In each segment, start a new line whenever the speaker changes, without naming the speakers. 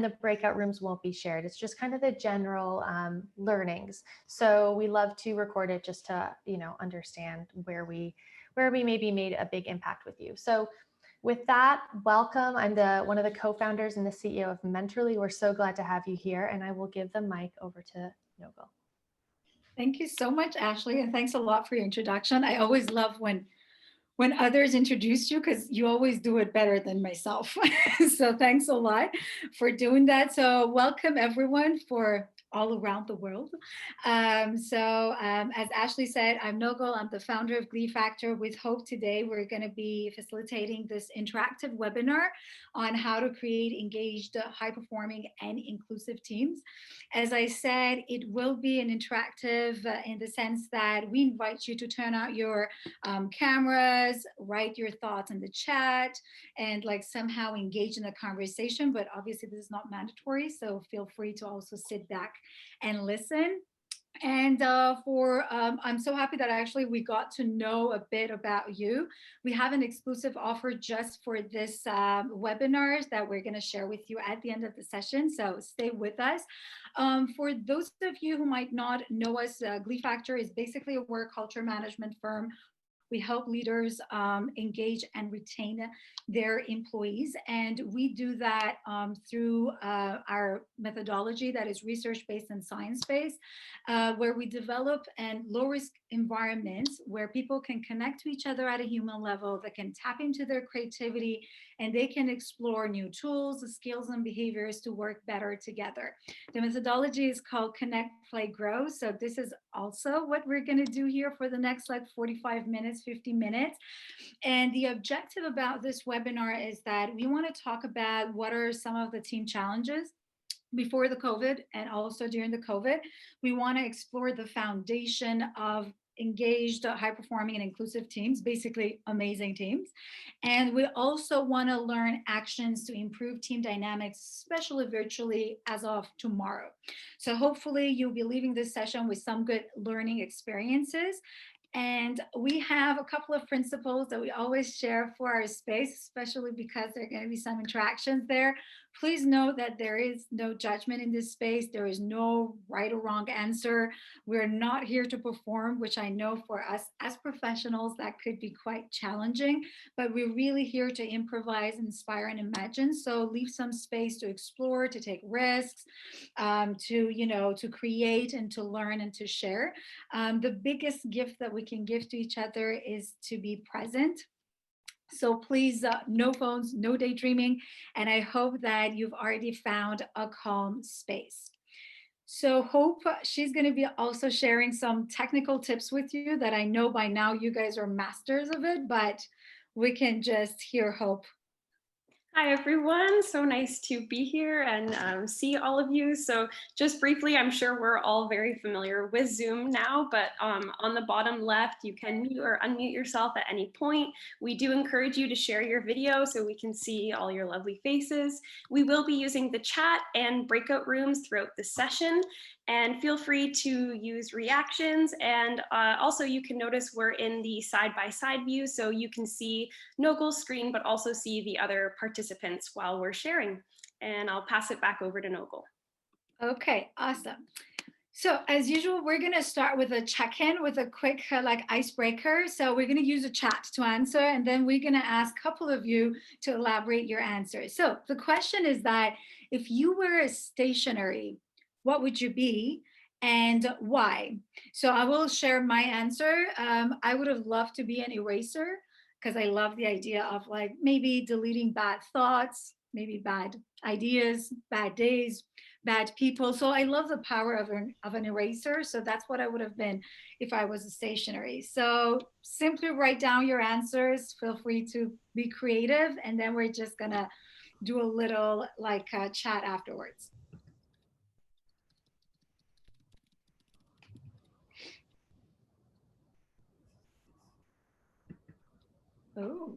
the breakout rooms won't be shared. It's just kind of the general learnings. So we love to record it just to, understand where we maybe made a big impact with you. So with that, welcome. I'm one of the co-founders and the CEO of Mentorly. We're so glad to have you here, and I will give the mic over to Nogul.
Thank you so much, Ashley, and thanks a lot for your introduction. I always love when others introduce you because you always do it better than myself. So thanks a lot for doing that. So welcome everyone for all around the world. As Ashley said, I'm Nogul. I'm the founder of Glee Factor. With Hope today, we're going to be facilitating this interactive webinar on how to create engaged, high-performing, and inclusive teams. As I said, it will be an interactive in the sense that we invite you to turn out your cameras, write your thoughts in the chat, and like somehow engage in a conversation. But obviously, this is not mandatory, so feel free to also sit back and listen. And I'm so happy that actually we got to know a bit about you. We have an exclusive offer just for this webinars that we're going to share with you at the end of the session. So stay with us. For those of you who might not know us, Glee Factor is basically a work culture management firm. We help leaders engage and retain their employees. And we do that through our methodology that is research-based and science-based, where we develop low-risk environments where people can connect to each other at a human level, that can tap into their creativity, and they can explore new tools, skills, and behaviors to work better together. The methodology is called Connect, Play, Grow. So this is also what we're going to do here for the next 45 minutes, 50 minutes. And the objective about this webinar is that we want to talk about what are some of the team challenges before the COVID and also during the COVID. We want to explore the foundation of engaged, high-performing, and inclusive teams, basically amazing teams. And we also want to learn actions to improve team dynamics, especially virtually as of tomorrow. So hopefully you'll be leaving this session with some good learning experiences. And we have a couple of principles that we always share for our space, especially because there are going to be some interactions there. Please note that there is no judgment in this space. There is no right or wrong answer. We're not here to perform, which I know for us as professionals, that could be quite challenging, but we're really here to improvise, inspire, and imagine. So leave some space to explore, to take risks, to create and to learn and to share. The biggest gift that we can give to each other is to be present. So please, no phones, no daydreaming. And I hope that you've already found a calm space. So Hope, she's going to be also sharing some technical tips with you that I know by now you guys are masters of it, but we can just hear Hope.
Hi, everyone. So nice to be here and see all of you. So just briefly, I'm sure we're all very familiar with Zoom now, but on the bottom left, you can mute or unmute yourself at any point. We do encourage you to share your video so we can see all your lovely faces. We will be using the chat and breakout rooms throughout the session. And feel free to use reactions. And also you can notice we're in the side-by-side view, so you can see Nogul's screen, but also see the other participants while we're sharing. And I'll pass it back over to Nogul.
Okay, awesome. So as usual, we're going to start with a check-in with a quick icebreaker. So we're going to use a chat to answer, and then we're going to ask a couple of you to elaborate your answers. So the question is that if you were a stationery, what would you be and why? So I will share my answer. I would have loved to be an eraser because I love the idea of maybe deleting bad thoughts, maybe bad ideas, bad days, bad people. So I love the power of an eraser. So that's what I would have been if I was a stationery. So simply write down your answers. Feel free to be creative. And then we're just going to do a little chat afterwards. Oh.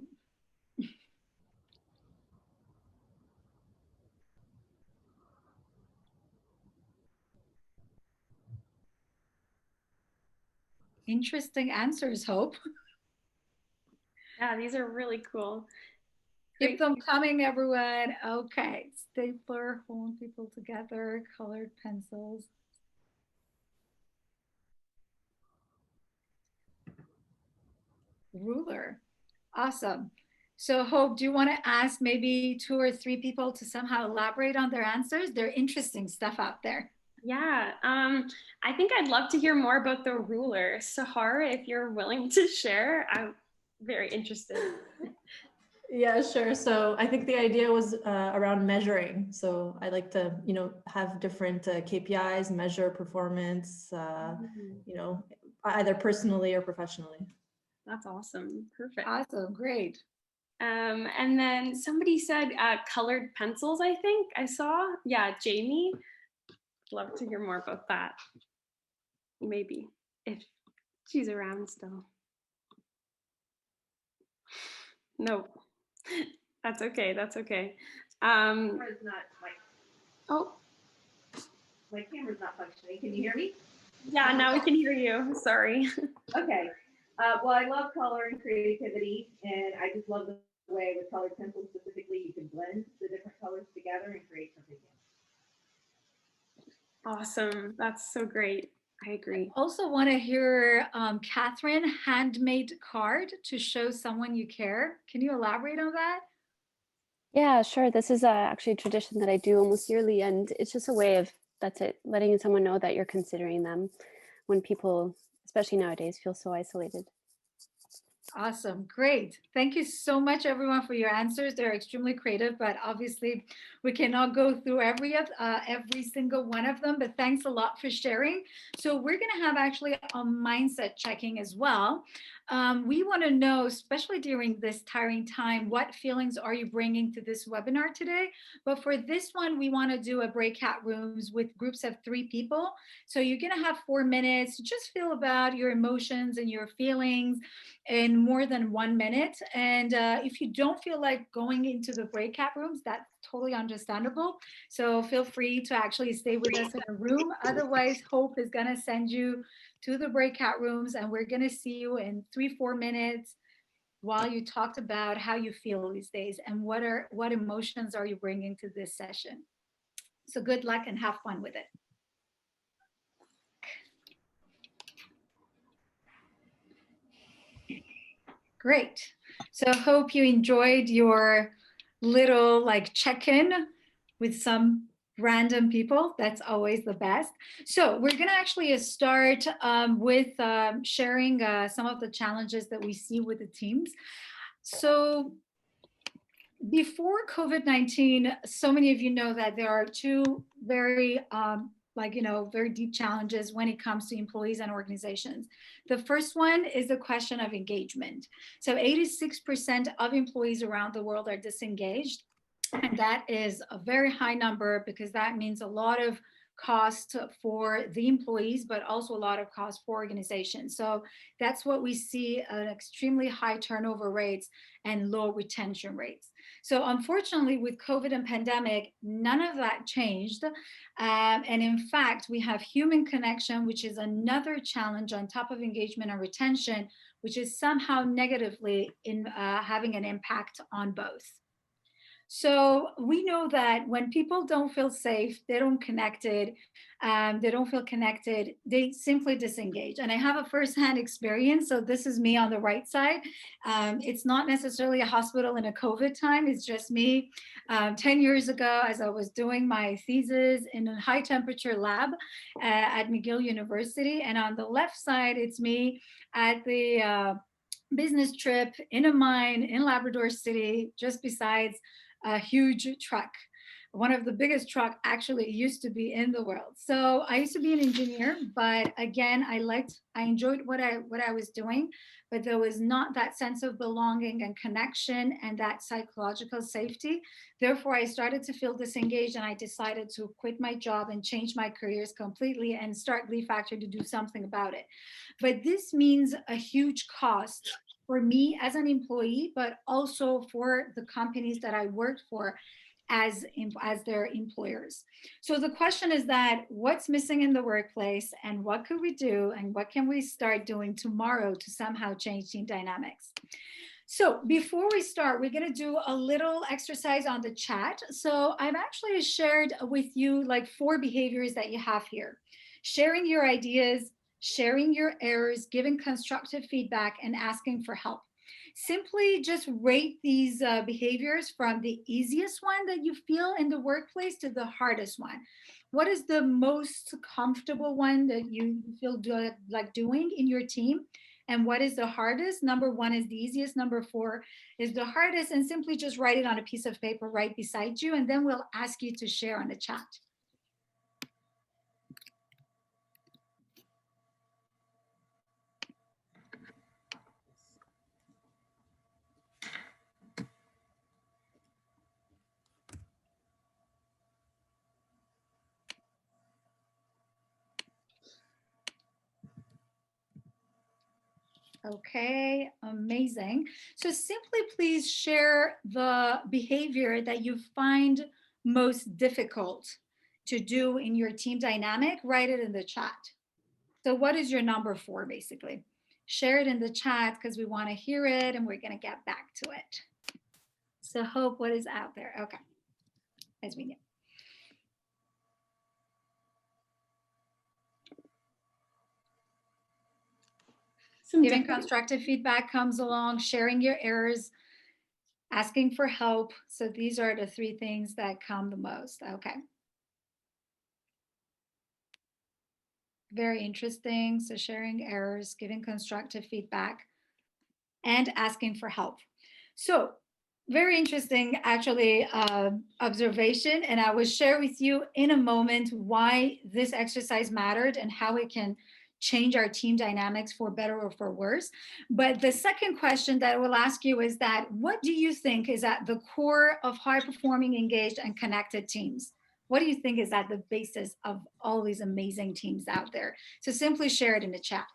Interesting answers, Hope.
Yeah, these are really cool.
Keep them coming, everyone. Okay, stapler, holding people together, colored pencils. Ruler. Awesome. So Hope, do you want to ask maybe 2 or 3 people to somehow elaborate on their answers? They're interesting stuff out there.
Yeah, I think I'd love to hear more about the ruler. Sahar, if you're willing to share, I'm very interested.
Yeah, sure. So I think the idea was around measuring. So I like to, have different KPIs, measure performance, either personally or professionally.
That's awesome. Perfect.
Awesome. Great.
And then somebody said colored pencils, I think I saw. Yeah, Jamie. Love to hear more about that. Maybe if she's around still. No, that's okay. That's okay.
Camera's not
Oh,
my camera's not functioning. Can you hear me?
yeah, now we can hear you. Sorry.
Okay. Well, I love color and creativity, and I just love the way with colored pencils specifically, you can blend the different colors together and create something new.
Awesome. That's so great. I agree.
I also want to hear Catherine, handmade card to show someone you care. Can you elaborate on that?
Yeah, sure. This is actually a tradition that I do almost yearly, and it's just a way of, that's it, letting someone know that you're considering them when people, especially nowadays, feel so isolated.
Awesome. Great. Thank you so much, everyone, for your answers. They're extremely creative, but obviously we cannot go through every single one of them, but thanks a lot for sharing. So we're going to have actually a mindset checking as well. We want to know, especially during this tiring time, what feelings are you bringing to this webinar today? But for this one, we want to do a breakout rooms with groups of 3 people. So you're going to have 4 minutes to just feel about your emotions and your feelings in more than 1 minute. And if you don't feel like going into the breakout rooms, that's totally understandable. So feel free to actually stay with us in a room. Otherwise, Hope is going to send you to the breakout rooms, and we're going to see you in 3-4 minutes while you talked about how you feel these days and what emotions are you bringing to this session. So good luck and have fun with it. Great. So hope you enjoyed your little check-in with some random people. That's always the best. So we're going to actually start with sharing some of the challenges that we see with the teams. So before COVID-19, so many of you know that there are 2 very very deep challenges when it comes to employees and organizations. The first one is the question of engagement. So 86% of employees around the world are disengaged. And that is a very high number because that means a lot of cost for the employees, but also a lot of cost for organizations. So that's what we see, an extremely high turnover rates and low retention rates. So unfortunately, with COVID and pandemic, none of that changed. And in fact, we have human connection, which is another challenge on top of engagement and retention, which is somehow negatively having an impact on both. So we know that when people don't feel safe, they don't feel connected, they simply disengage. And I have a firsthand experience. So this is me on the right side. It's not necessarily a hospital in a COVID time. It's just me 10 years ago as I was doing my thesis in a high temperature lab at McGill University. And on the left side, it's me at the business trip in a mine in Labrador City, just besides a huge truck. One of the biggest truck actually used to be in the world. So I used to be an engineer, but again, I enjoyed what I was doing, but there was not that sense of belonging and connection and that psychological safety. Therefore, I started to feel disengaged and I decided to quit my job and change my careers completely and start Glee Factor to do something about it. But this means a huge cost for me as an employee, but also for the companies that I worked for as their employers. So the question is that what's missing in the workplace and what could we do and what can we start doing tomorrow to somehow change team dynamics? So before we start, we're going to do a little exercise on the chat. So I've actually shared with you like 4 behaviors that you have here: sharing your ideas, sharing your errors, giving constructive feedback, and asking for help. Simply just rate these behaviors from the easiest one that you feel in the workplace to the hardest one. What is the most comfortable one that you feel like doing in your team? And what is the hardest? Number 1 is the easiest. Number 4 is the hardest. And simply just write it on a piece of paper right beside you. And then we'll ask you to share on the chat. Okay, amazing. So simply please share the behavior that you find most difficult to do in your team dynamic. Write it in the chat. So what is your number 4 basically? Share it in the chat because we want to hear it and we're going to get back to it. So Hope, what is out there? Okay, as we know. Giving constructive feedback comes along, sharing your errors, asking for help. So these are the 3 things that come the most. Okay. Very interesting. So sharing errors, giving constructive feedback, and asking for help. So very interesting, actually, observation. And I will share with you in a moment why this exercise mattered and how it can change our team dynamics for better or for worse. But the second question that I will ask you is that, what do you think is at the core of high-performing, engaged, and connected teams? What do you think is at the basis of all these amazing teams out there? So simply share it in the chat.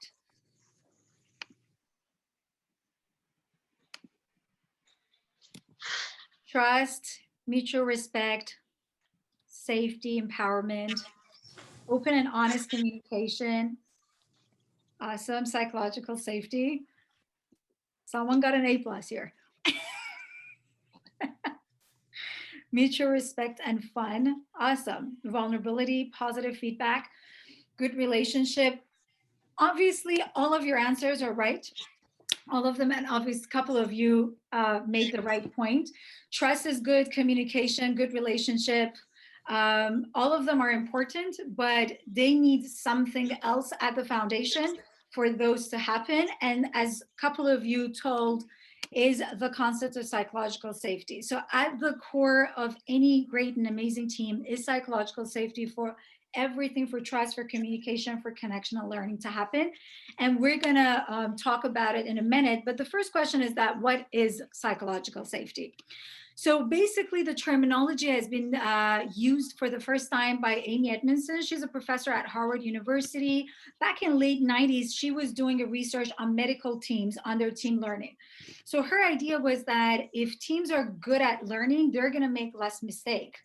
Trust, mutual respect, safety, empowerment, open and honest communication, awesome, psychological safety. Someone got an A+ here. Mutual respect and fun, awesome. Vulnerability, positive feedback, good relationship. Obviously, all of your answers are right. All of them, and obviously a couple of you made the right point. Trust is good, communication, good relationship. All of them are important, but they need something else at the foundation for those to happen. And as a couple of you told, is the concept of psychological safety. So at the core of any great and amazing team is psychological safety for everything, for trust, for communication, for connection and learning to happen. And we're gonna talk about it in a minute. But the first question is that, what is psychological safety? So basically the terminology has been used for the first time by Amy Edmondson. She's a professor at Harvard University. Back in late 90s, she was doing a research on medical teams on their team learning. So her idea was that if teams are good at learning, they're gonna make less mistake.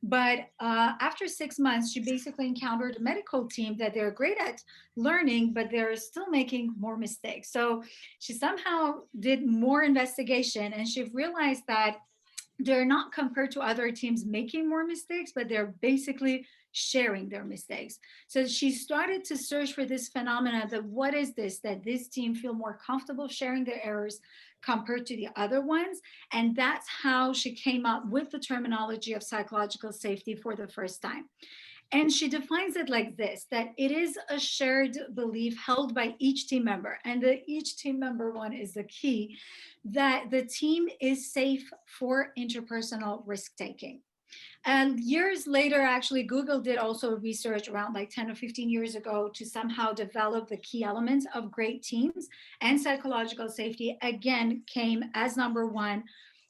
But after 6 months, she basically encountered a medical team that they're great at learning, but they're still making more mistakes. So she somehow did more investigation and she realized that they're not compared to other teams making more mistakes, but they're basically sharing their mistakes. So she started to search for this phenomena, that what is this, that this team feel more comfortable sharing their errors compared to the other ones. And that's how she came up with the terminology of psychological safety for the first time. And she defines it like this, that it is a shared belief held by each team member. And the each team member one is the key, that the team is safe for interpersonal risk-taking. And years later, actually, Google did also research around like 10 or 15 years ago to somehow develop the key elements of great teams, and psychological safety again came as number 1,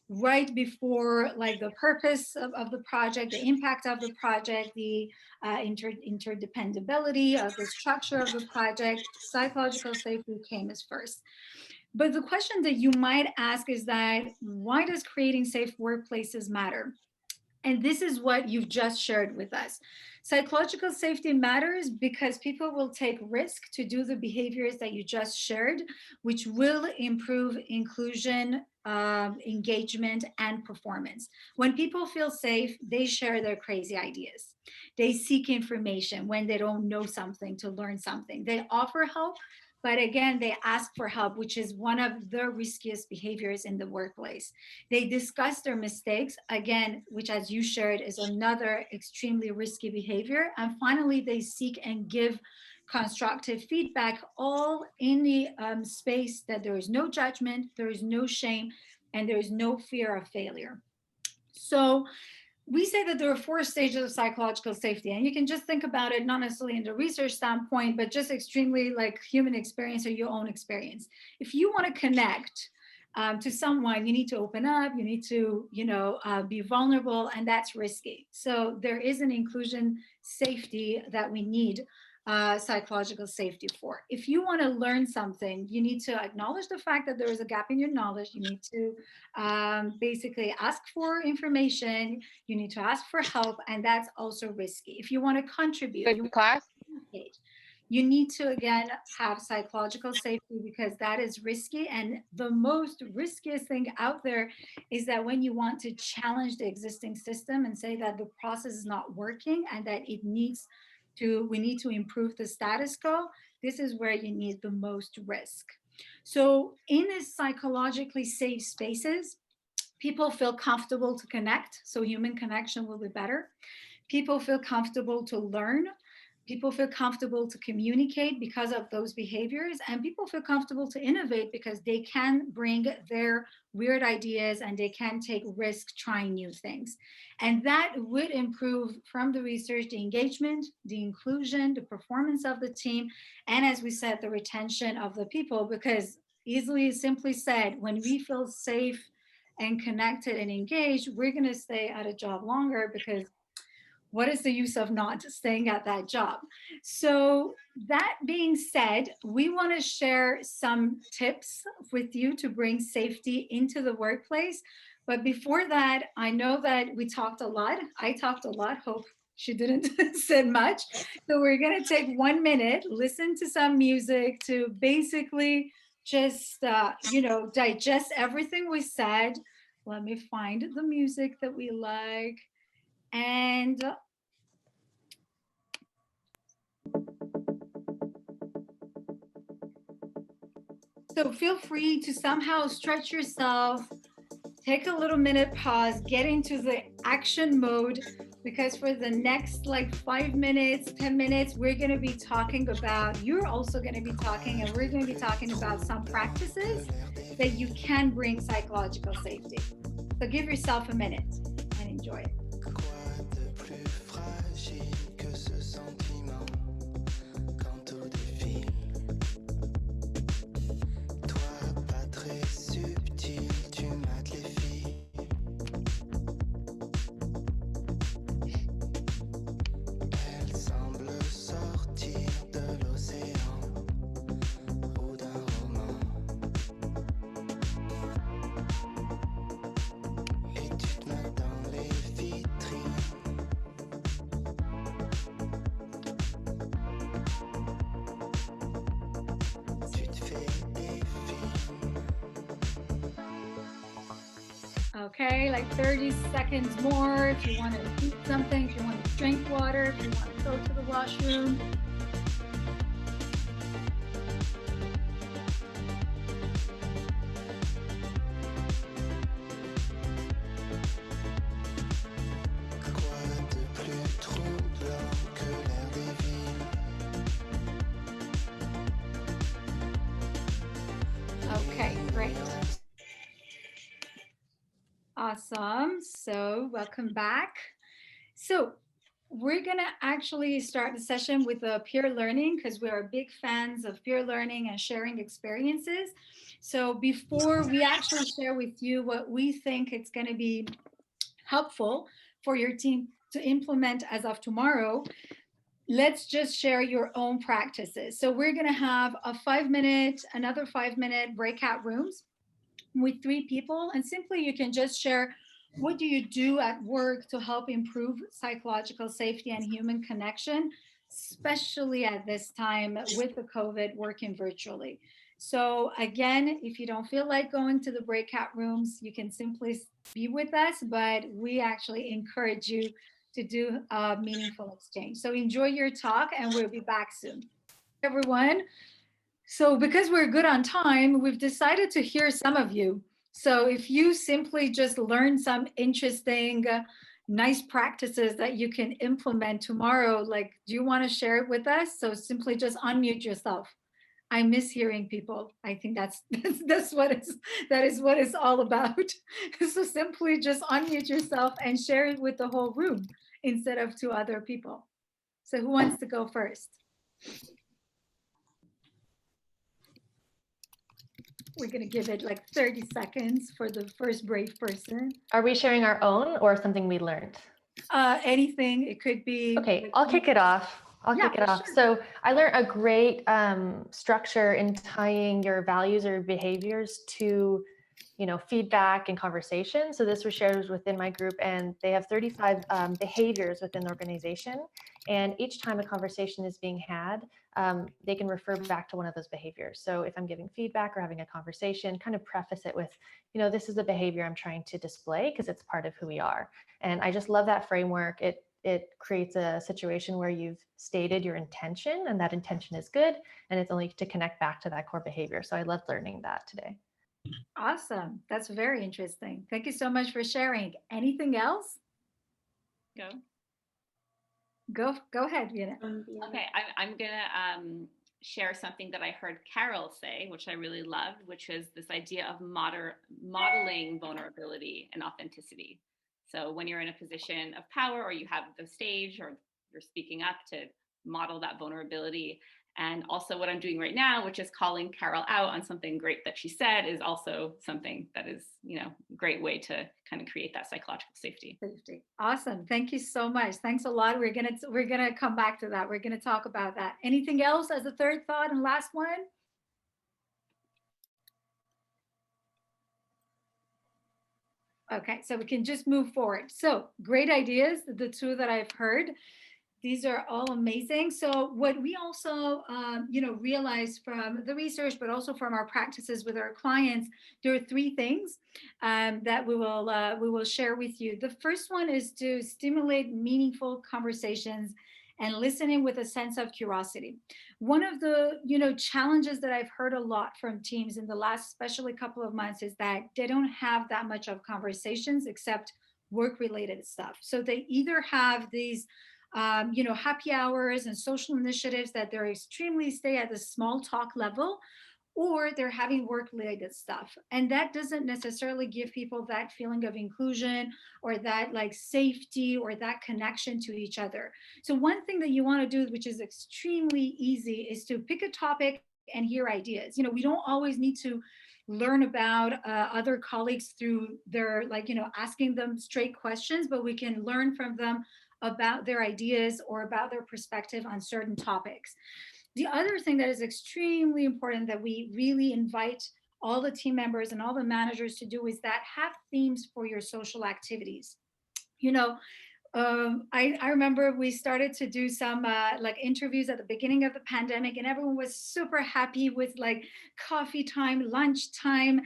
right before like the purpose of the project, the impact of the project, the interdependability of the structure of the project. Psychological safety came as first. But the question that you might ask is that, why does creating safe workplaces matter? And this is what you've just shared with us. Psychological safety matters because people will take risk to do the behaviors that you just shared, which will improve inclusion, engagement, and performance. When people feel safe, they share their crazy ideas. They seek information when they don't know something to learn something. They offer help, but again, they ask for help, which is one of the riskiest behaviors in the workplace. They discuss their mistakes, again, which, as you shared, is another extremely risky behavior. And finally, they seek and give constructive feedback, all in the space that there is no judgment, there is no shame, and there is no fear of failure. So we say that there are 4 stages of psychological safety, and you can just think about it, not necessarily in the research standpoint, but just extremely like human experience or your own experience. If you want to connect to someone, you need to open up, you need to, be vulnerable, and that's risky. So there is an inclusion safety that we need psychological safety for. If you want to learn something, you need to acknowledge the fact that there is a gap in your knowledge. You need to basically ask for information. You need to ask for help, and that's also risky. If you want to contribute,
Good class.
you need to, again, have psychological safety because that is risky. And the most riskiest thing out there is that when you want to challenge the existing system and say that the process is not working and that we need to improve the status quo, this is where you need the most risk. So in these psychologically safe spaces, people feel comfortable to connect. So human connection will be better. People feel comfortable to learn. People feel comfortable to communicate because of those behaviors, and people feel comfortable to innovate because they can bring their weird ideas and they can take risk trying new things. And that would improve, from the research, the engagement, the inclusion, the performance of the team, and, as we said, the retention of the people, because simply said, when we feel safe and connected and engaged, we're going to stay at a job longer, because what is the use of not staying at that job? So that being said, we want to share some tips with you to bring safety into the workplace. But before that, I know that we talked a lot. I talked a lot. Hope she didn't say much. So we're going to take 1 minute, listen to some music to basically just, digest everything we said. Let me find the music that we like. And so feel free to somehow stretch yourself, take a little minute pause, get into the action mode, because for the next 5 minutes, 10 minutes, we're going to be talking about, you're also going to be talking, and we're going to be talking about some practices that you can bring psychological safety. So give yourself a minute and enjoy it. Okay, 30 seconds more if you want to eat something, if you want to drink water, if you want to go to the washroom. Okay, great. Awesome. So welcome back. So we're going to actually start the session with peer learning, because we are big fans of peer learning and sharing experiences. So before we actually share with you what we think it's going to be helpful for your team to implement as of tomorrow, let's just share your own practices. So we're going to have another 5 minute breakout rooms with 3 people, and simply you can just share what do you do at work to help improve psychological safety and human connection, especially at this time with the COVID working virtually? So again, if you don't feel like going to the breakout rooms, you can simply be with us, but we actually encourage you to do a meaningful exchange. So enjoy your talk and we'll be back soon. Everyone. So because we're good on time, we've decided to hear some of you. So if you simply just learn some interesting, nice practices that you can implement tomorrow, like, do you want to share it with us? So simply just unmute yourself. I miss hearing people. I think that's what it's all about. So simply just unmute yourself and share it with the whole room instead of to other people. So who wants to go first? We're going to give it like 30 seconds for the first brave person.
Are we sharing our own or something we learned?
Anything. It could be.
Okay, I'll kick it off. Kick it off. Sure. So I learned a great structure in tying your values or behaviors to, feedback and conversation. So this was shared within my group, and they have 35 behaviors within the organization. And each time a conversation is being had, they can refer back to one of those behaviors. So if I'm giving feedback or having a conversation, kind of preface it with, this is the behavior I'm trying to display because it's part of who we are. And I just love that framework. It creates a situation where you've stated your intention and that intention is good, and it's only to connect back to that core behavior. So I loved learning that today.
Awesome. That's very interesting. Thank you so much for sharing. Anything else? Go ahead, Vienna.
Okay, I'm gonna share something that I heard Carol say, which I really loved, which is this idea of modeling vulnerability and authenticity. So when you're in a position of power or you have the stage or you're speaking up, to model that vulnerability. And also what I'm doing right now, which is calling Carol out on something great that she said, is also something that is, a great way to kind of create that psychological safety.
Awesome. Thank you so much. Thanks a lot. We're gonna come back to that. We're gonna talk about that. Anything else as a third thought and last one? Okay, so we can just move forward. So great ideas, the two that I've heard. These are all amazing. So what we also, realize from the research, but also from our practices with our clients, there are three things that we will share with you. The first one is to stimulate meaningful conversations and listening with a sense of curiosity. One of the, challenges that I've heard a lot from teams in the last, especially couple of months, is that they don't have that much of conversations except work-related stuff. So they either have these happy hours and social initiatives that they're extremely stay at the small talk level, or they're having work-related stuff. And that doesn't necessarily give people that feeling of inclusion or that like safety or that connection to each other. So one thing that you want to do, which is extremely easy, is to pick a topic and hear ideas. We don't always need to learn about other colleagues through their asking them straight questions, but we can learn from them about their ideas or about their perspective on certain topics. The other thing that is extremely important that we really invite all the team members and all the managers to do is that have themes for your social activities. I remember we started to do some interviews at the beginning of the pandemic, and everyone was super happy with like coffee time, lunch time,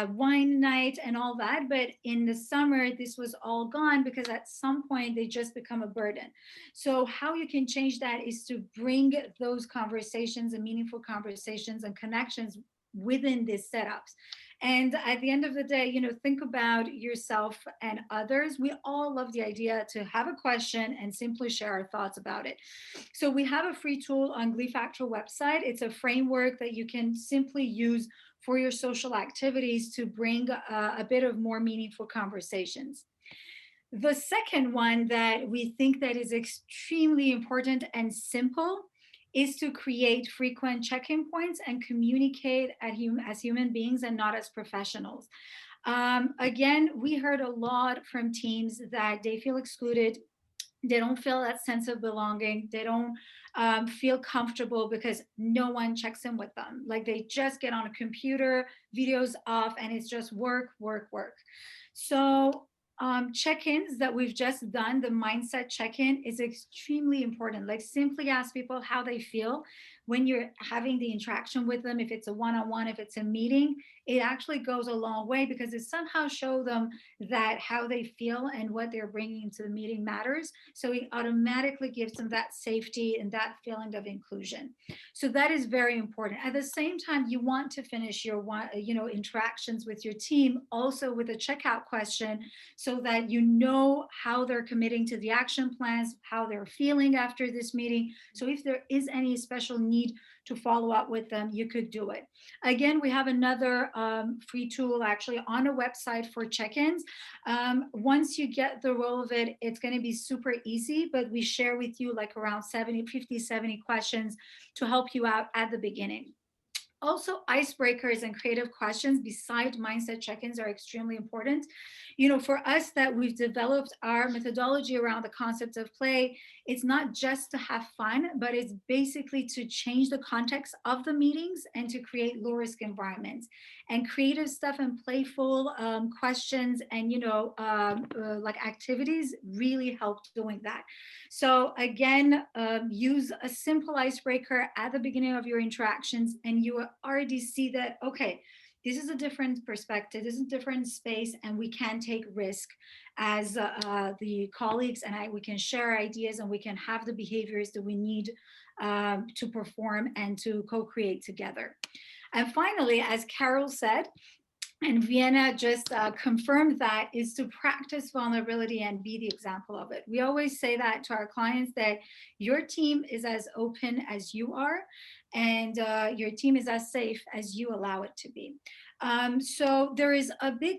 wine night, and all that. But in the summer, this was all gone because at some point they just become a burden. So how you can change that is to bring those conversations and meaningful conversations and connections within these setups. And at the end of the day, think about yourself and others. We all love the idea to have a question and simply share our thoughts about it. So we have a free tool on Glee Factor website. It's a framework that you can simply use for your social activities to bring a bit of more meaningful conversations. The second one that we think that is extremely important and simple is to create frequent check-in points and communicate as human beings and not as professionals. Again, we heard a lot from teams that they feel excluded. They don't feel that sense of belonging. They don't feel comfortable because no one checks in with them. Like they just get on a computer, videos off, and it's just work, work, work. So check-ins that we've just done, the mindset check-in is extremely important. Like simply ask people how they feel when you're having the interaction with them. If it's a one-on-one, if it's a meeting, it actually goes a long way because it somehow shows them that how they feel and what they're bringing into the meeting matters. So it automatically gives them that safety and that feeling of inclusion. So that is very important. At the same time, you want to finish your interactions with your team also with a checkout question, so that you know how they're committing to the action plans, how they're feeling after this meeting. So if there is any special need to follow up with them, you could do it. Again, we have another free tool actually on a website for check-ins. Once you get the roll of it, it's going to be super easy, but we share with you like around 50-70 questions to help you out at the beginning. Also, icebreakers and creative questions beside mindset check-ins are extremely important. For us that we've developed our methodology around the concept of play, it's not just to have fun, but it's basically to change the context of the meetings and to create low-risk environments. And creative stuff and playful questions and, like activities really help doing that. So again, use a simple icebreaker at the beginning of your interactions, and you will already see that, okay, this is a different perspective, this is a different space, and we can take risk as the colleagues, and we can share ideas, and we can have the behaviors that we need to perform and to co-create together. And finally, as Carol said, and Vienna just confirmed that, is to practice vulnerability and be the example of it. We always say that to our clients, that your team is as open as you are, and your team is as safe as you allow it to be. So there is a big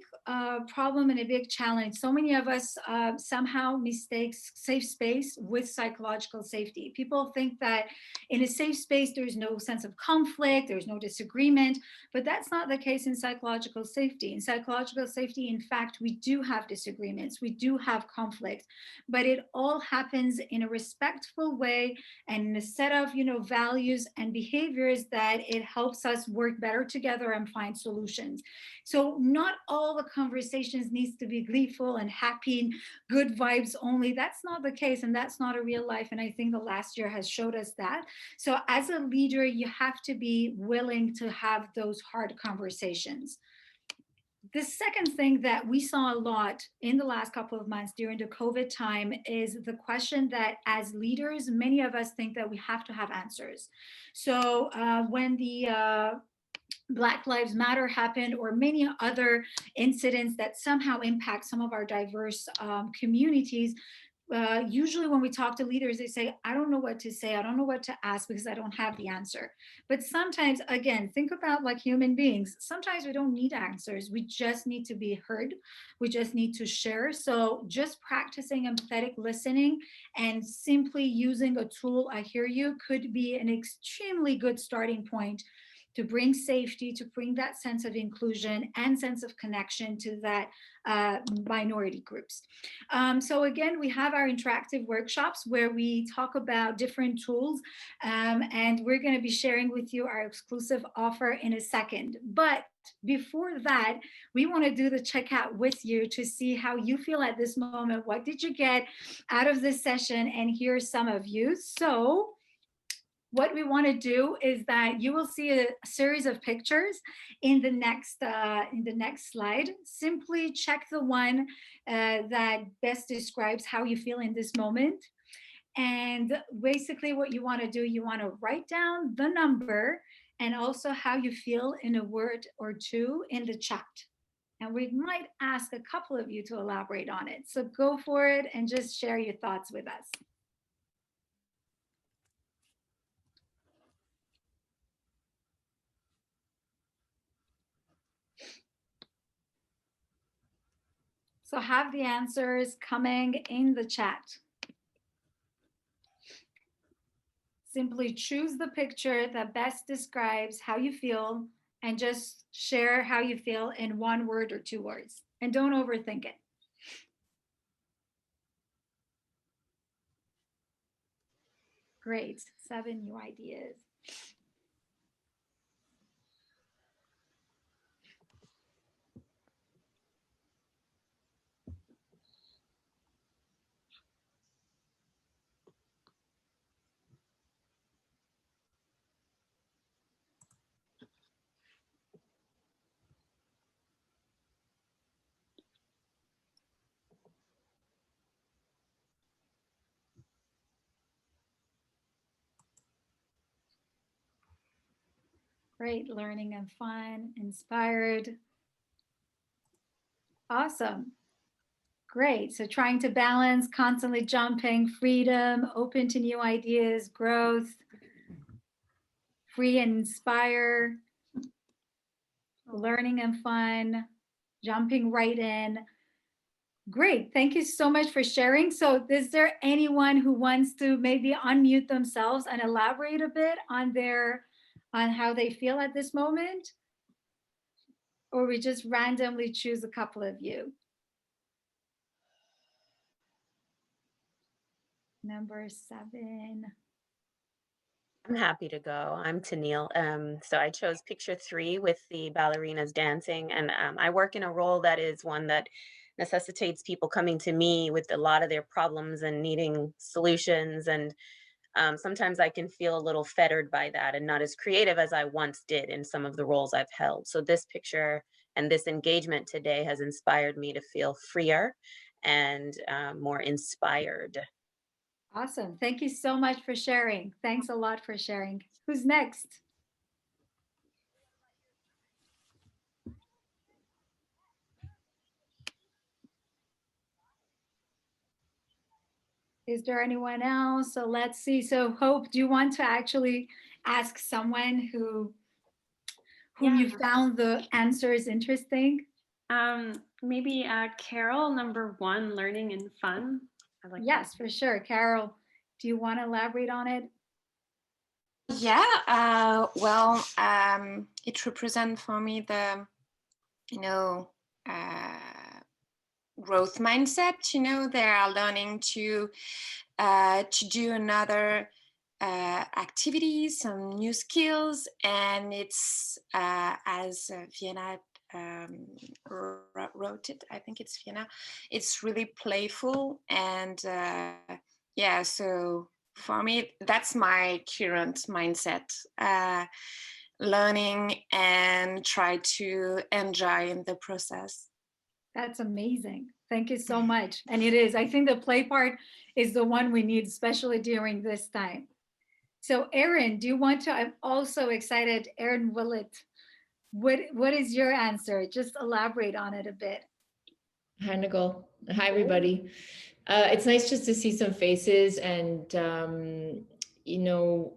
problem and a big challenge. So many of us somehow mistake safe space with psychological safety. People think that in a safe space, there's no sense of conflict, there's no disagreement, but that's not the case in psychological safety. In psychological safety, in fact, we do have disagreements, we do have conflict, but it all happens in a respectful way and in a set of values and behaviors that it helps us work better together and find solutions. So not all the conversations needs to be gleeful and happy and good vibes only. That's not the case, and that's not a real life. And I think the last year has showed us that. So as a leader, you have to be willing to have those hard conversations. The second thing that we saw a lot in the last couple of months during the COVID time is the question that as leaders, many of us think that we have to have answers. So when the Black Lives Matter happened, or many other incidents that somehow impact some of our diverse communities, usually when we talk to leaders, they say, I don't know what to say, I don't know what to ask because I don't have the answer. But sometimes, again, think about like human beings. Sometimes we don't need answers. We just need to be heard. We just need to share. So just practicing empathetic listening and simply using a tool, I hear you, could be an extremely good starting point to bring safety, to bring that sense of inclusion and sense of connection to that minority groups. So again, we have our interactive workshops where we talk about different tools, and we're going to be sharing with you our exclusive offer in a second. But before that, we want to do the checkout with you to see how you feel at this moment. What did you get out of this session? And here's some of you. So what we want to do is that you will see a series of pictures in the next slide. Simply check the one that best describes how you feel in this moment. And basically what you want to do, you want to write down the number and also how you feel in a word or two in the chat. And we might ask a couple of you to elaborate on it. So go for it and just share your thoughts with us. So have the answers coming in the chat. Simply choose the picture that best describes how you feel and just share how you feel in one word or two words. And don't overthink it. Great, 7 new ideas. Great, learning and fun, inspired. Awesome. Great. So trying to balance, constantly jumping, freedom, open to new ideas, growth, free and inspire, learning and fun, jumping right in. Great. Thank you so much for sharing. So is there anyone who wants to maybe unmute themselves and elaborate a bit on how they feel at this moment? Or we just randomly choose a couple of you? Number 7.
I'm happy to go. I'm Tennille. So I chose picture 3 with the ballerinas dancing, and I work in a role that is one that necessitates people coming to me with a lot of their problems and needing solutions. And sometimes I can feel a little fettered by that and not as creative as I once did in some of the roles I've held. So this picture and this engagement today has inspired me to feel freer and more inspired.
Awesome. Thank you so much for sharing. Thanks a lot for sharing. Who's next? Is there anyone else? So let's see. So Hope, do you want to actually ask someone whom you found the answers interesting?
Maybe Carol, number 1, learning and fun. I like
yes, for sure. Carol, do you want to elaborate on it?
Yeah, well, it represents for me the, growth mindset. They are learning to do another activities, some new skills, and it's as Vienna wrote it. I think it's Vienna. It's really playful, and yeah. So for me, that's my current mindset. Learning and try to enjoy in the process.
That's amazing. Thank you so much. And it is. I think the play part is the one we need, especially during this time. So Erin, do you want to? I'm also excited. Erin Willett, what is your answer? Just elaborate on it a bit.
Hi, Nicole. Hi, everybody. It's nice just to see some faces. And,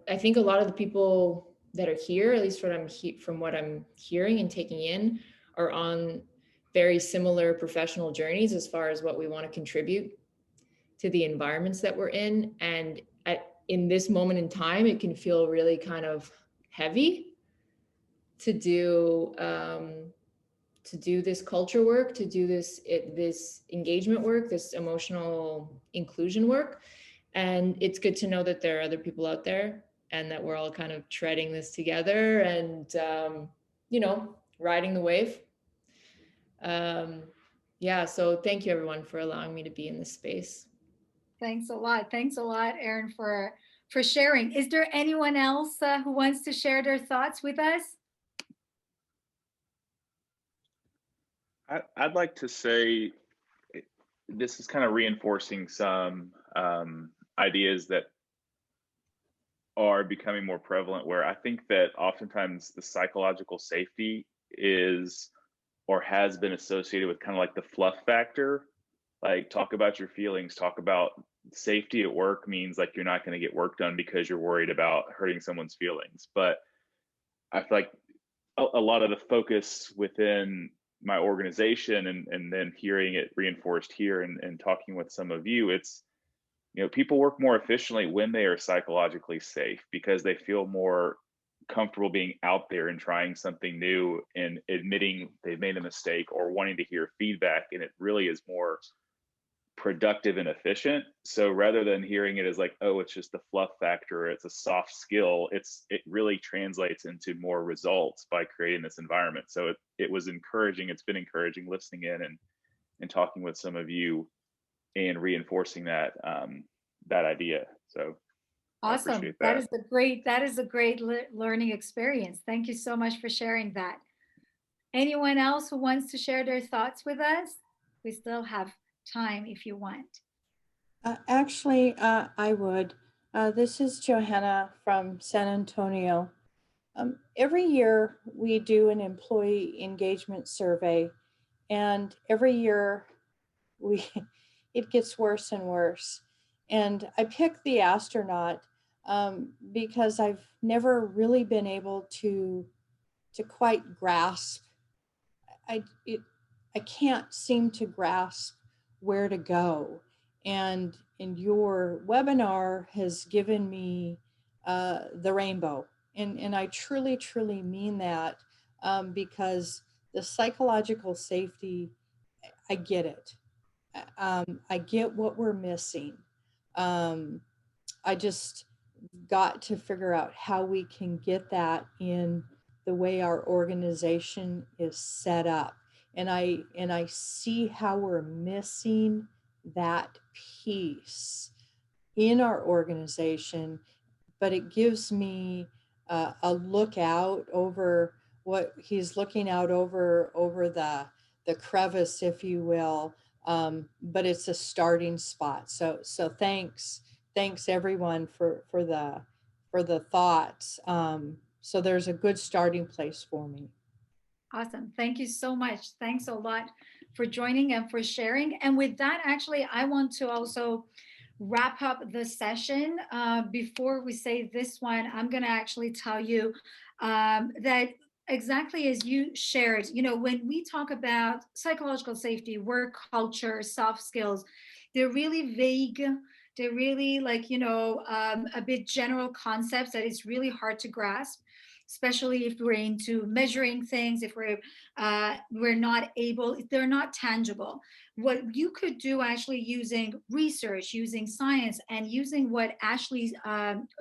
I think a lot of the people that are here, at least from what I'm hearing and taking in, are on very similar professional journeys as far as what we want to contribute to the environments that we're in. And in this moment in time, it can feel really kind of heavy to do this culture work, to do this engagement work, this emotional inclusion work. And it's good to know that there are other people out there and that we're all kind of treading this together and, riding the wave. So thank you everyone for allowing me to be in this space.
Thanks a lot. Thanks a lot, Erin, for sharing. Is there anyone else who wants to share their thoughts with us?
I'd like to say this is kind of reinforcing some ideas that are becoming more prevalent, where I think that oftentimes the psychological safety is or has been associated with kind of like the fluff factor. Like, talk about your feelings, talk about safety at work means like you're not going to get work done because you're worried about hurting someone's feelings. But I feel like a lot of the focus within my organization and then hearing it reinforced here and talking with some of you, it's, people work more efficiently when they are psychologically safe because they feel more comfortable being out there and trying something new and admitting they've made a mistake or wanting to hear feedback. And it really is more productive and efficient. So rather than hearing it as like, oh, it's just the fluff factor, it's a soft skill, it really translates into more results by creating this environment. So it was encouraging. It's been encouraging listening in and talking with some of you and reinforcing that idea. So
awesome. That is a great learning experience. Thank you so much for sharing that. Anyone else who wants to share their thoughts with us? We still have time if you want.
Actually, I would. This is Johanna from San Antonio. Every year we do an employee engagement survey, and every year we it gets worse and worse. And I picked the astronaut because I've never really been able to quite grasp. I it, I can't seem to grasp where to go. And your webinar has given me the rainbow, and I truly truly mean that, because the psychological safety, I get it. I get what we're missing. Um, I just got to figure out how we can get that in the way our organization is set up. And I see how we're missing that piece in our organization, but it gives me a look out over what he's looking out over the crevice, if you will. But it's a starting spot. So thanks everyone for the thoughts. So there's a good starting place for me.
Awesome. Thank you so much. Thanks a lot for joining and for sharing. And with that, actually, I want to also wrap up the session. Before we say this one, I'm going to actually tell you that exactly as you shared, when we talk about psychological safety, work culture, soft skills, they're really vague. They're really like, a bit general concepts that it's really hard to grasp, especially if we're into measuring things, if we're not able, if they're not tangible. What you could do actually using research, using science, and using what Ashley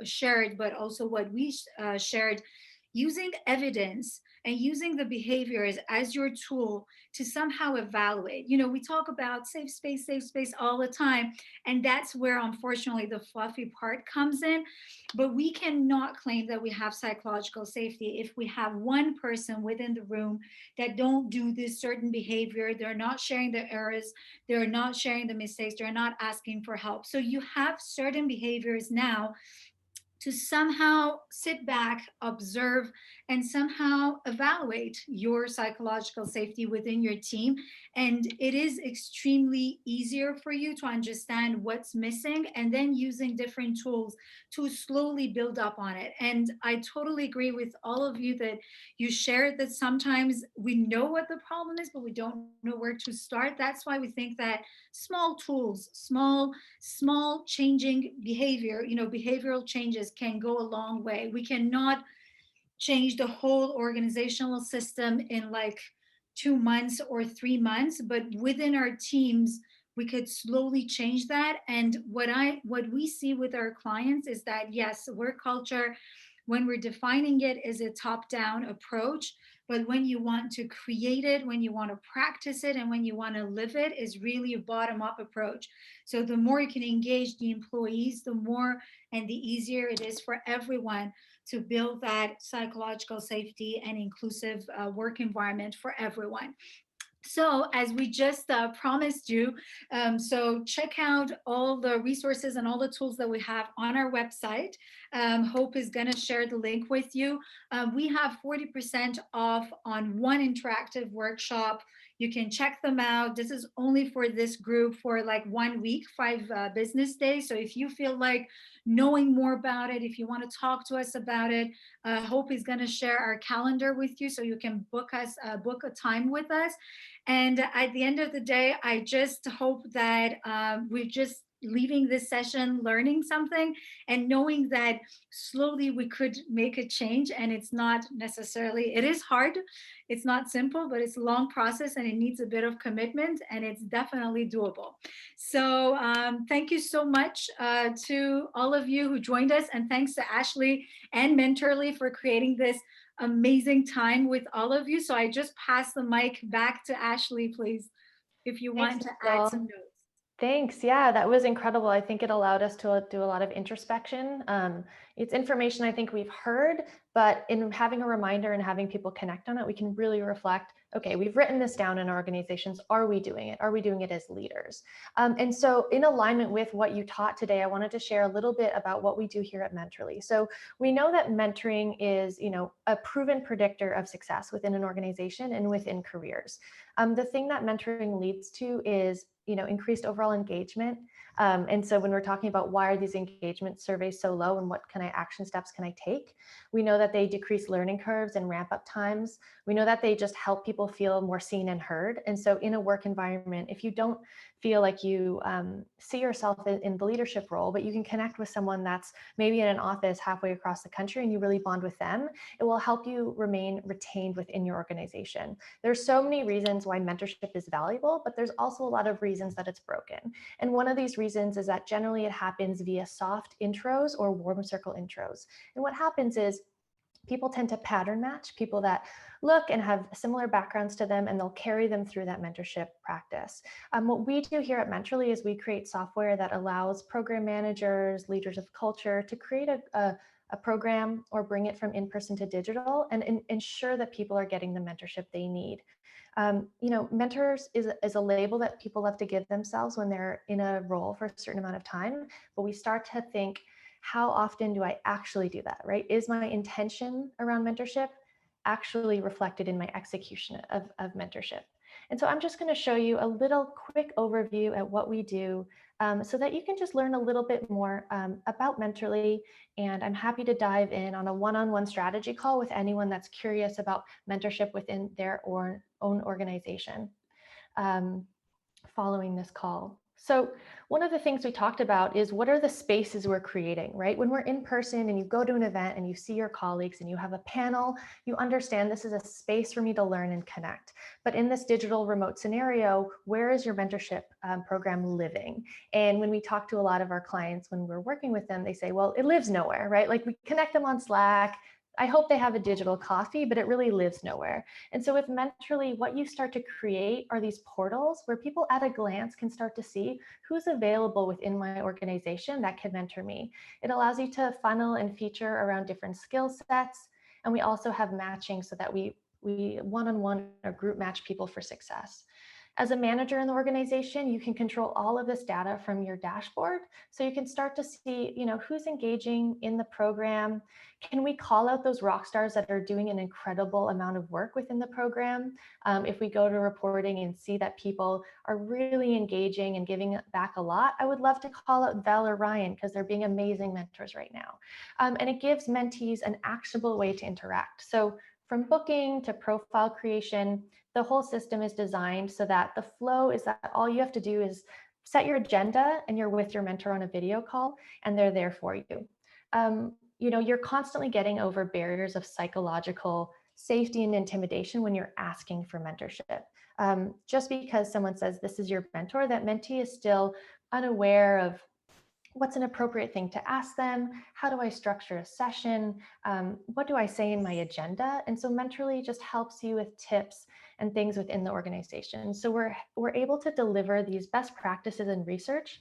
shared, but also what we shared, using evidence and using the behaviors as your tool to somehow evaluate. We talk about safe space all the time. And that's where, unfortunately, the fluffy part comes in. But we cannot claim that we have psychological safety if we have one person within the room that don't do this certain behavior. They're not sharing their errors. They're not sharing the mistakes. They're not asking for help. So you have certain behaviors now to somehow sit back, observe, and somehow evaluate your psychological safety within your team. And it is extremely easier for you to understand what's missing and then using different tools to slowly build up on it. And I totally agree with all of you that you shared that sometimes we know what the problem is, but we don't know where to start. That's why we think that small tools, small changing behavior, behavioral changes can go a long way. We cannot change the whole organizational system in like 2 months or 3 months, but within our teams, we could slowly change that. And what we see with our clients is that yes, work culture, when we're defining it, is a top-down approach. But when you want to create it, when you want to practice it, and when you want to live it, is really a bottom-up approach. So the more you can engage the employees, the more and the easier it is for everyone to build that psychological safety and inclusive work environment for everyone. So as we just promised you, so check out all the resources and all the tools that we have on our website. Hope is going to share the link with you. We have 40% off on one interactive workshop. You can check them out. This is only for this group for like 1 week, 5 business days. So if you feel like knowing more about it, if you want to talk to us about it, Hope is going to share our calendar with you so you can book a time with us. And at the end of the day, I just hope that we're just leaving this session learning something and knowing that slowly we could make a change. And it's not necessarily, it is hard, it's not simple, but it's a long process and it needs a bit of commitment, and it's definitely doable. So thank you so much to all of you who joined us, and thanks to Ashley and Mentorly for creating this amazing time with all of you. So I just pass the mic back to Ashley, please, if you want to add some notes.
Thanks. Yeah, that was incredible. I think it allowed us to do a lot of introspection. It's information I think we've heard, but in having a reminder and having people connect on it, we can really reflect, okay, we've written this down in our organizations. Are we doing it? Are we doing it as leaders? And so in alignment with what you taught today, I wanted to share a little bit about what we do here at Mentorly. So we know that mentoring is, a proven predictor of success within an organization and within careers. The thing that mentoring leads to is increased overall engagement. And so when we're talking about why are these engagement surveys so low and what kind of action steps can I take, we know that they decrease learning curves and ramp up times. We know that they just help people feel more seen and heard. And so in a work environment, if you don't feel like you see yourself in the leadership role, but you can connect with someone that's maybe in an office halfway across the country and you really bond with them, it will help you remain retained within your organization. There's so many reasons why mentorship is valuable, but there's also a lot of reasons that it's broken. And one of these reasons is that generally it happens via soft intros or warm circle intros. And what happens is people tend to pattern match people that look and have similar backgrounds to them, and they'll carry them through that mentorship practice. What we do here at Mentorly is we create software that allows program managers, leaders of culture to create a program or bring it from in-person to digital and ensure that people are getting the mentorship they need. Mentors is a label that people love to give themselves when they're in a role for a certain amount of time, but we start to think, how often do I actually do that, right? Is my intention around mentorship actually reflected in my execution of mentorship? And so I'm just going to show you a little quick overview at what we do so that you can just learn a little bit more about Mentorly. And I'm happy to dive in on a one-on-one strategy call with anyone that's curious about mentorship within their own organization following this call. So one of the things we talked about is what are the spaces we're creating, right? When we're in person and you go to an event and you see your colleagues and you have a panel, you understand this is a space for me to learn and connect. But in this digital remote scenario, where is your mentorship program living? And when we talk to a lot of our clients, when we're working with them, they say, well, it lives nowhere, right? Like we connect them on Slack. I hope they have a digital coffee, but it really lives nowhere. And so with Mentorly, what you start to create are these portals where people at a glance can start to see who's available within my organization that can mentor me. It allows you to funnel and feature around different skill sets. And we also have matching so that we one-on-one or group match people for success. As a manager in the organization, you can control all of this data from your dashboard. So you can start to see, who's engaging in the program. Can we call out those rock stars that are doing an incredible amount of work within the program? If we go to reporting and see that people are really engaging and giving back a lot, I would love to call out Val or Ryan because they're being amazing mentors right now. And it gives mentees an actionable way to interact. So from booking to profile creation, the whole system is designed so that the flow is that all you have to do is set your agenda and you're with your mentor on a video call and they're there for you. You're constantly getting over barriers of psychological safety and intimidation when you're asking for mentorship. Just because someone says this is your mentor, that mentee is still unaware of what's an appropriate thing to ask them? How do I structure a session? What do I say in my agenda? And so Mentorly just helps you with tips and things within the organization. So we're able to deliver these best practices and research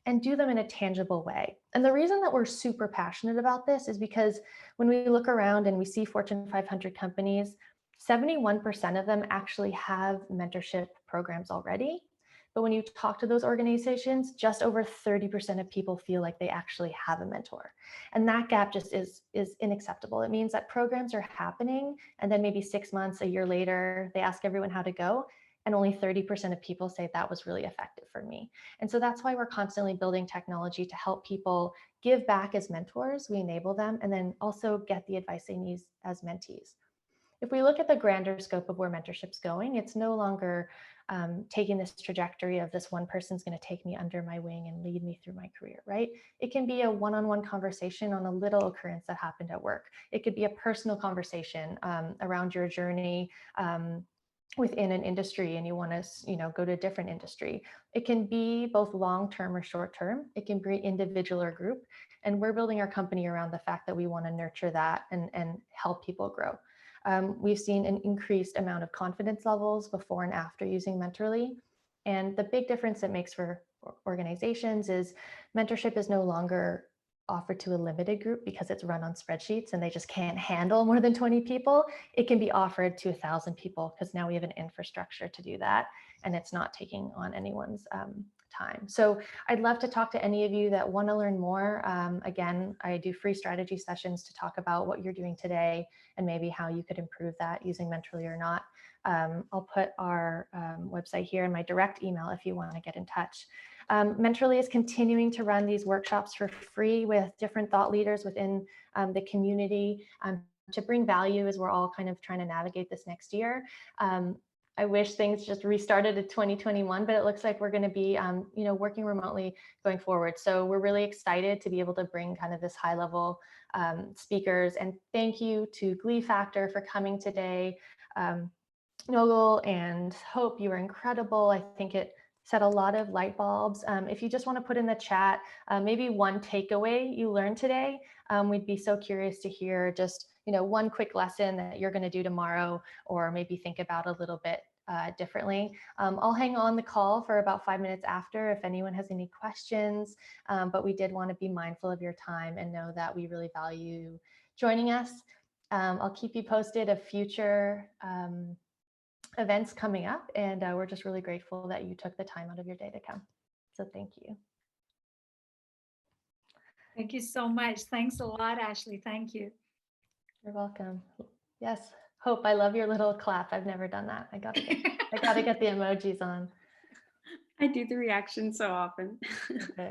and do them in a tangible way. And the reason that we're super passionate about this is because when we look around and we see Fortune 500 companies, 71% of them actually have mentorship programs already. But when you talk to those organizations, just over 30% of people feel like they actually have a mentor. And that gap just is unacceptable. It means that programs are happening, and then maybe 6 months, a year later, they ask everyone how to go, and only 30% of people say that was really effective for me. And so that's why we're constantly building technology to help people give back as mentors. We enable them, and then also get the advice they need as mentees. If we look at the grander scope of where mentorship's going, it's no longer taking this trajectory of this one person's going to take me under my wing and lead me through my career, right? It can be a one-on-one conversation on a little occurrence that happened at work. It could be a personal conversation around your journey within an industry and you want to go to a different industry. It can be both long-term or short-term. It can be individual or group. And we're building our company around the fact that we want to nurture that and help people grow. We've seen an increased amount of confidence levels before and after using Mentorly. And the big difference it makes for organizations is mentorship is no longer offered to a limited group because it's run on spreadsheets and they just can't handle more than 20 people. It can be offered to 1,000 people because now we have an infrastructure to do that, and it's not taking on anyone's time. So I'd love to talk to any of you that want to learn more. Again, I do free strategy sessions to talk about what you're doing today and maybe how you could improve that using Mentorly or not. I'll put our website here and my direct email if you want to get in touch. Mentorly is continuing to run these workshops for free with different thought leaders within the community to bring value as we're all kind of trying to navigate this next year. I wish things just restarted in 2021, but it looks like we're going to be, working remotely going forward. So we're really excited to be able to bring kind of this high level speakers. And thank you to Glee Factor for coming today. Nogel and Hope, you were incredible. I think it set a lot of light bulbs. If you just want to put in the chat, maybe one takeaway you learned today, we'd be so curious to hear just, one quick lesson that you're going to do tomorrow, or maybe think about a little bit differently. I'll hang on the call for about 5 minutes after if anyone has any questions, but we did want to be mindful of your time and know that we really value joining us. I'll keep you posted of future events coming up, and we're just really grateful that you took the time out of your day to come. So thank you.
Thank you so much. Thanks a lot, Ashley. Thank you.
You're welcome. Yes, Hope, I love your little clap. I've never done that. I gotta get the emojis on.
I do the reaction so often.
Okay.